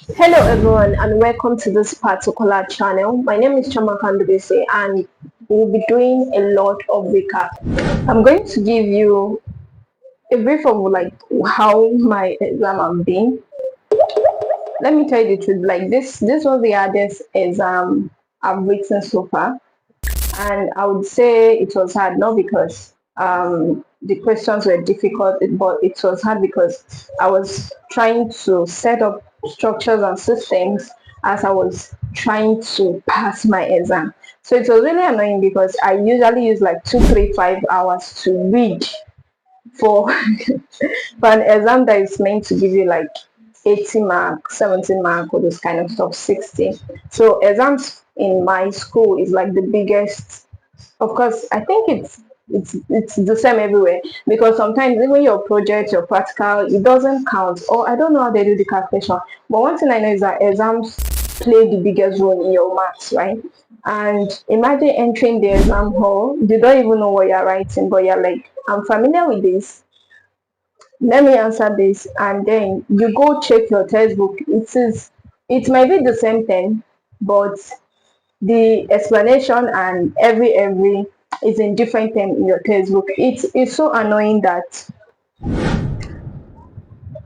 Hello everyone and welcome to this particular channel. My name is Chama Kandubese and we'll be doing a lot of recap. I'm going to give you a brief of like how my exam have been. Let me tell you the truth, like this was the hardest exam I've written so far, and I would say it was hard not because the questions were difficult, but it was hard because I was trying to set up structures and systems as I was trying to pass my exam. So it was really annoying because I usually use like 2, 3, 5 hours to read for for an exam that is meant to give you like 80 mark, 70 mark, or this kind of stuff, 60. So exams in my school is like the biggest. Of course, I think it's the same everywhere because sometimes even your project, your practical, it doesn't count. Or I don't know how they do the calculation. But one thing I know is that exams play the biggest role in your marks, right? And imagine entering the exam hall, you don't even know what you're writing, but you're like, I'm familiar with this. Let me answer this, and then you go check your textbook. It might be the same thing, but the explanation and every is in different term in your textbook. It's so annoying that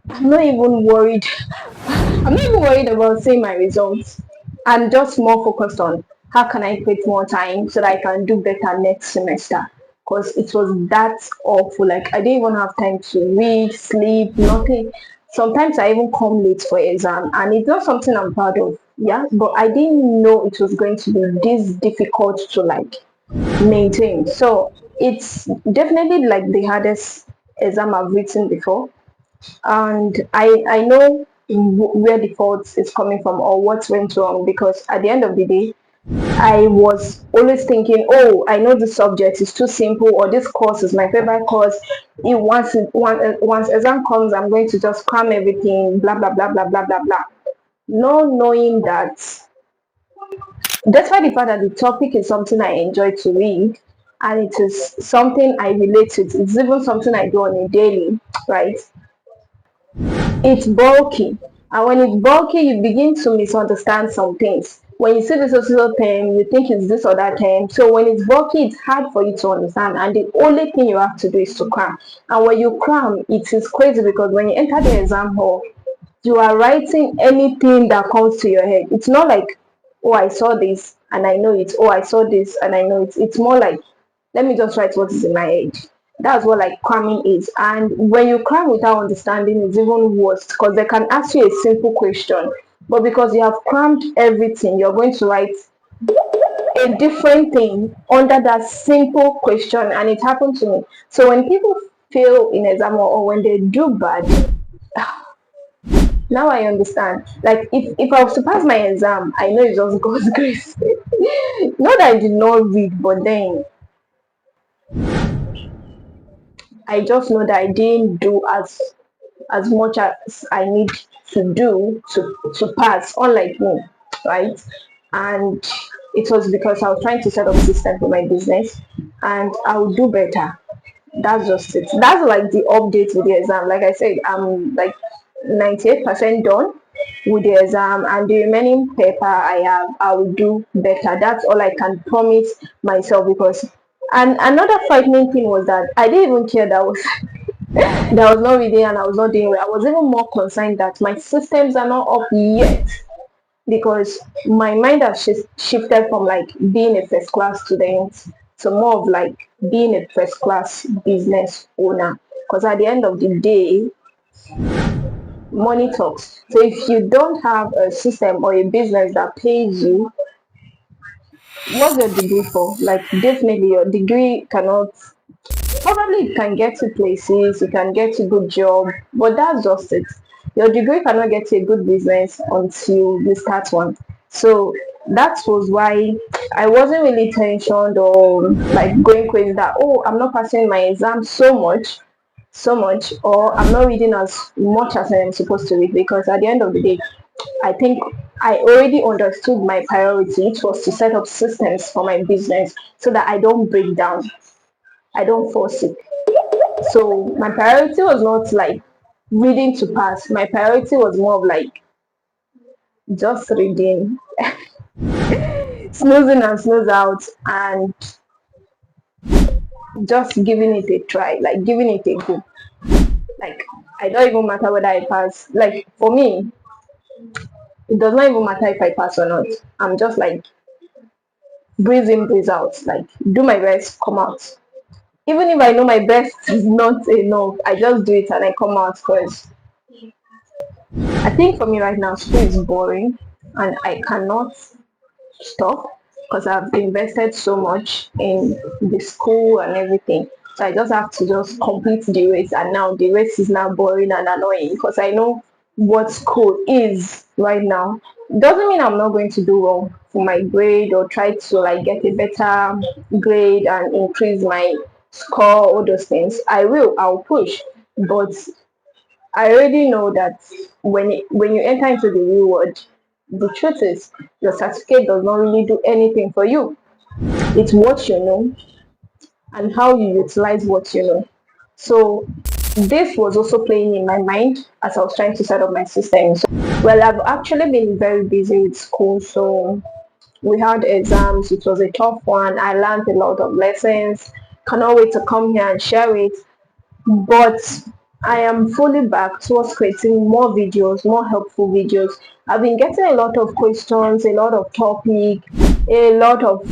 I'm not even worried. I'm not even worried about seeing my results. I'm just more focused on how can I create more time so that I can do better next semester. Because it was that awful. Like I didn't even have time to read, sleep, nothing. Sometimes I even come late for exam, and it's not something I'm proud of. Yeah, but I didn't know it was going to be this difficult to like maintain. So it's definitely like the hardest exam I've written before, and I know where the fault is coming from or what went wrong, because at the end of the day I was always thinking, oh, I know this subject is too simple, or this course is my favorite course. Once exam comes, I'm going to just cram everything, blah blah blah blah blah blah blah. No knowing that, despite the fact that the topic is something I enjoy to read and it is something I relate to, it's even something I do on a daily, right? It's bulky. And when it's bulky, you begin to misunderstand some things. When you see this social term, you think it's this or that term. So when it's bulky, it's hard for you to understand. And the only thing you have to do is to cram. And when you cram, it is crazy because when you enter the exam hall, you are writing anything that comes to your head. It's not like, oh, I saw this and I know it. Oh, I saw this and I know it. It's more like, let me just write what is in my head. That's what like cramming is. And when you cram without understanding, it's even worse because they can ask you a simple question, but because you have crammed everything, you're going to write a different thing under that simple question. And it happened to me. So when people fail in exam, or when they do bad, now I understand. Like if I was to pass my exam, I know it's just God's grace. Not that I did not read, but then I just know that I didn't do as much as I need to do to pass, unlike me, right? And it was because I was trying to set up system for my business, and I will do better. That's just it. That's like the update with the exam. Like I said, I'm like 98% done with the exam, and the remaining paper I will do better. That's all I can promise myself, because and another frightening thing was that I didn't even care that I was not reading and I was not doing well. I was even more concerned that my systems are not up yet, because my mind has shifted from like being a first class student to more of like being a first class business owner. Because at the end of the day, money talks. So if you don't have a system or a business that pays you, what's your degree for? Like definitely your degree cannot. Probably you can get to places, you can get a good job, but that's just it. Your degree cannot get you a good business until you start one. So that was why I wasn't really tensioned or like going crazy that, oh, I'm not passing my exam so much, or I'm not reading as much as I am supposed to read, because at the end of the day, I think I already understood my priority. It was to set up systems for my business so that I don't break down, I don't fall sick. So my priority was not like reading to pass. My priority was more of like just reading, snoozing and snooze out, and just giving it a try, like giving it a go. Like, I don't even matter whether I pass. Like, for me, it does not even matter if I pass or not. I'm just like breathe in, breathe out. Like, do my best, come out. Even if I know my best is not enough, I just do it and I come out because I think for me right now, school is boring and I cannot stop because I've invested so much in the school and everything. So I just have to just complete the race, and now the race is now boring and annoying because I know what school is right now. Doesn't mean I'm not going to do well for my grade or try to like get a better grade and increase my score, all those things. I'll push. But I already know that when you enter into the real world, the truth is your certificate does not really do anything for you. It's what you know and how you utilize what you know. So this was also playing in my mind as I was trying to set up my systems. Well, I've actually been very busy with school, so we had exams. It was a tough one. I learned a lot of lessons. Cannot wait to come here and share it. But I am fully back towards creating more videos, more helpful videos. I've been getting a lot of questions, a lot of topic, a lot of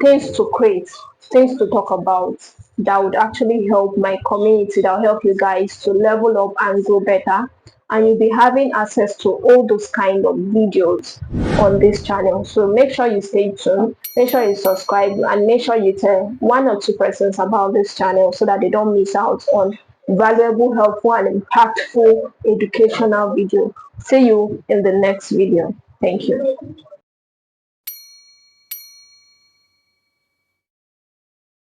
things to create, things to talk about that would actually help my community, that will help you guys to level up and grow better. And you'll be having access to all those kind of videos on this channel. So make sure you stay tuned, make sure you subscribe, and make sure you tell one or two persons about this channel so that they don't miss out on valuable, helpful, and impactful educational video. See you in the next video. Thank you.